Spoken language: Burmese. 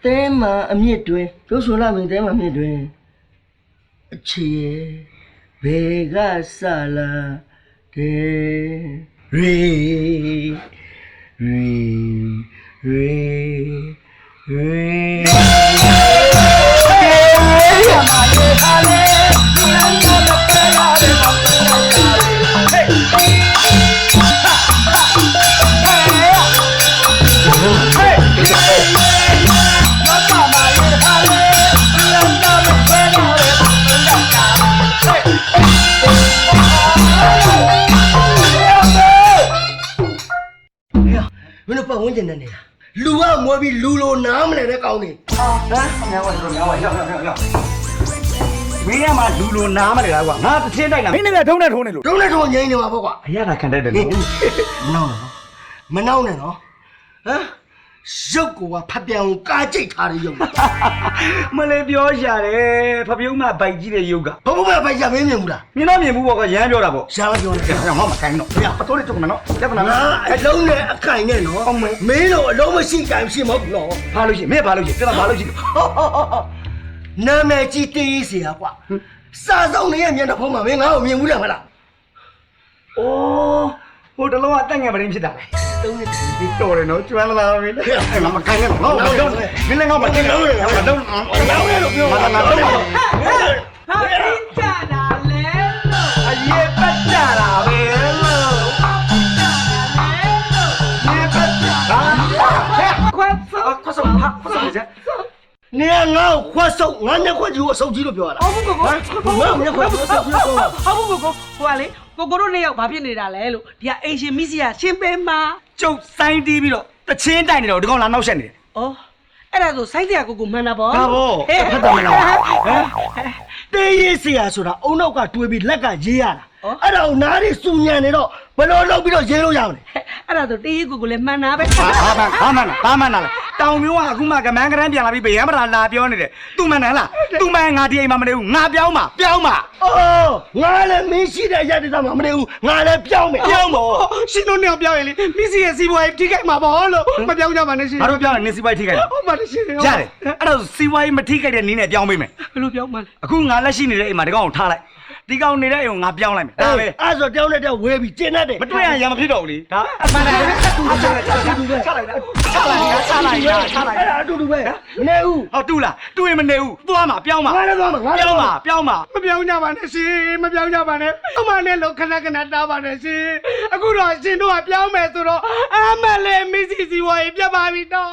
တဲမှာအမြင့်တွင်တို့ဆိုလာမင်းတဲမှာအမြင့်တွင်အခြေဘယ်ကစလာတဲ့မင်းတို့ပတ်ဝန်းကျင်နဲ့နေတာလူကမွေးပြီးလူလိုနားမလဲတဲ့ကောင်းနေဟမ်များပါတော့များပါရောက်မင်းကမှလူလိုနားမလဲလားကွာငါတစ်ချင်းတိုက်တာမင်းနဲ့ထုံးနဲ့ထုံးနေလို့ထုံးနဲ့ထုံးငိမ့်နေမှာပေါ့ကွာအရသာခံတတ်တယ်လို့မနှောင်းနဲ့နော်ဟမ်ရုပ်ကဖတ်ပြောင်ကားကြိတ်ထားတဲ့ရုပ်မလေးပြောရှာတယ်ဖပြုံးမဘိုက်ကြီးတဲ့ရုပ်ကဘုံဘဘိုက်ရမင်းမြင်ဘူးလားမြင်တော့မြင်ဘူးပေါ့ကရမ်းပြောတာပေါ့ရှားပြောတယ်ဟောမခိုင်းတော့ပြပတိုးလေးတုံးမယ်နော်လက်ပနာအလုံးနဲ့အခိုင်နဲ့နော်မင်းတို့အလုံးမရှိကံရှိမဟုတ်ဘူးနော်ဘာလို့ရှိမင်းဘာလို့ရှိပြတော့ဘာလို့ရှိနာမည်ကြီးတေးရေးเสียကွာစာဆောင်နေရဲ့မျက်နှာဖုံးမှာမင်းငါ့ကိုမြင်ဘူးလားမလားအိုးဟိုတလုံးကတက်ငယ်ပရင်းဖြစ်တာလေတုံးနေဒီတော်တယ်နော်ကျွမ်းလာမင်းအဲ့မခိုင်းနဲ့နော်မင်းလည်းငါမတင်လို့ရမှာတော့လို့ပြောဟာအင်းကြတာလဲလို့အရေးပတ်ကြတာပဲလို့ရေပတ်ကြတာခွတ်ဆုပ်ခွတ်ဆုပ်ကြနေငါ့ကိုခွတ်ဆုပ်ငါနဲ့ခွတ်ကြီးကိုအဆုပ်ကြီးလို့ပြောရတာဟုတ်ဘူးကိုငါ့နဲ့ခွတ်ဆုပ်ပြောဟုတ်ဘူးကိုဟိုကလေကိုတို့နှစ်ယောက်ဘာဖြစ်နေတာလဲလို့ဒီကအိမ်ရှင်မိစီကရှင်းပေးမှာကျုပ်စိုင်းတီးပြီးတော့တချင်းတိုင်နေတော့ဒီကောင်လာနောက်ဆက်နေတယ်ဩအဲ့ဒါဆိုစိုင်းတရားကိုမှန်တာပေါ့ဒါပေါ့ဖတ်တယ်မလားတေးရေးเสียဆိုတာအုံနောက်ကတွေးပြီးလက်ကရေးရတာအဲ့ဒါကိုနားရီစူညံနေတော့ဘယ်လိုလုပ်ပြီးတော့ရေးလို့ရမလဲအဲ့ဒါဆိုတေးရေးကိုလည်းမှန်တာပဲဘာမှန်လားတောင်မျိုးကအခုမှကမန်းကရမ်းပြန်လာပြီးဗရမ်းပရာလာပြောနေတယ်သူမှန်တယ်လားသူမှန်ငါဒီအိမ်မှာမနေဘူးငါပြောင်းမှာအော်ငါလည်းမင်းရှိတဲ့အရာတည်းမှာမနေဘူးငါလည်းပြောင်းမယ်ရှင်တို့နှစ်ယောက်ပြောင်းရင်လေမိစီရဲ့စီးပွားရေးထိခိုက်မှာပေါ့လို့မပြောင်းကြပါနဲ့ရှင်ငါတို့ပြောင်းရင်နေစီးပွားရေးထိခိုက်တယ်ဟုတ်ပါနဲ့ရှင်ရတယ်အဲ့ဒါစီးပွားရေးမထိခိုက်တဲ့နည်းနဲ့ပြောင်းပေးမယ်ဘယ်လိုပြောင်းမှလဲအခုငါလက်ရှိနေတဲ့အိမ်မှာဒီကောင်ကိုထားလိုက်ဒီကောင်နေတဲ့အိမ်ကိုငါပြောင်းလိုက်မယ်ဒါပဲအဲ့ဆိုတောင်းတဲ့ဝဲပြီးကျင်းတတ်တယ်မတွေ့ရမဖြစ်တော့ဘူးလေဒါအမှန်တကယ်အဲ့ဒါအတူတူပဲမနေဘူးဟုတ်တူလားတူရင်မနေဘူးသွားမှာပြောင်းမှာငါလည်းသွားမှာပြောင်းမှာမပြောင်းကြပါနဲ့ရှင်မပြောင်းကြပါနဲ့အမနဲ့လို့ခဏတားပါနဲ့ရှင်အခုတော့ရှင်တို့ကပြောင်းမယ်ဆိုတော့အမလည်းမီစီစီဝါရေးပြတ်ပါပြီတော့